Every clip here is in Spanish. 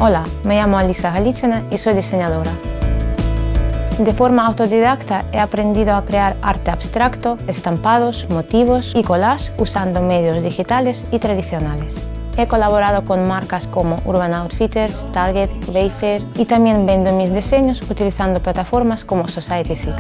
Hola, me llamo Alisa Galícina y soy diseñadora. De forma autodidacta he aprendido a crear arte abstracto, estampados, motivos y collage usando medios digitales y tradicionales. He colaborado con marcas como Urban Outfitters, Target, Wayfair y también vendo mis diseños utilizando plataformas como Society6.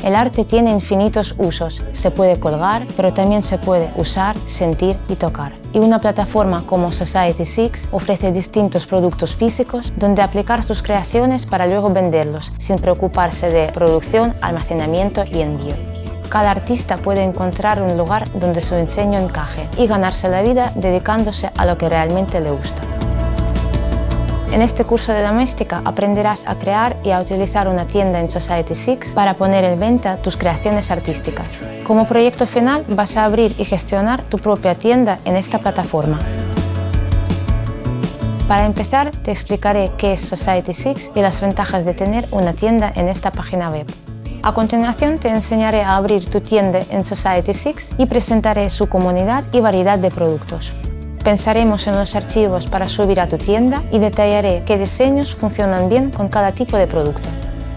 El arte tiene infinitos usos, se puede colgar, pero también se puede usar, sentir y tocar. Y una plataforma como Society6 ofrece distintos productos físicos donde aplicar sus creaciones para luego venderlos, sin preocuparse de producción, almacenamiento y envío. Cada artista puede encontrar un lugar donde su diseño encaje y ganarse la vida dedicándose a lo que realmente le gusta. En este curso de doméstica aprenderás a crear y a utilizar una tienda en Society6 para poner en venta tus creaciones artísticas. Como proyecto final vas a abrir y gestionar tu propia tienda en esta plataforma. Para empezar te explicaré qué es Society6 y las ventajas de tener una tienda en esta página web. A continuación te enseñaré a abrir tu tienda en Society6 y presentaré su comunidad y variedad de productos. Pensaremos en los archivos para subir a tu tienda y detallaré qué diseños funcionan bien con cada tipo de producto.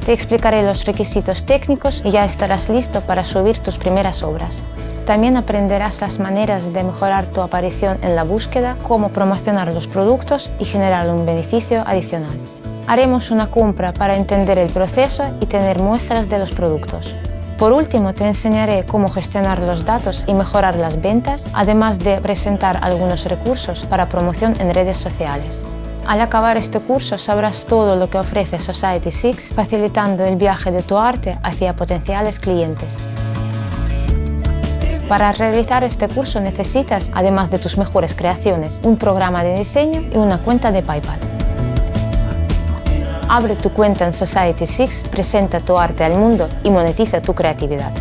Te explicaré los requisitos técnicos y ya estarás listo para subir tus primeras obras. También aprenderás las maneras de mejorar tu aparición en la búsqueda, cómo promocionar los productos y generar un beneficio adicional. Haremos una compra para entender el proceso y tener muestras de los productos. Por último, te enseñaré cómo gestionar los datos y mejorar las ventas, además de presentar algunos recursos para promoción en redes sociales. Al acabar este curso sabrás todo lo que ofrece Society6, facilitando el viaje de tu arte hacia potenciales clientes. Para realizar este curso necesitas, además de tus mejores creaciones, un programa de diseño y una cuenta de PayPal. Abre tu cuenta en Society6, presenta tu arte al mundo y monetiza tu creatividad.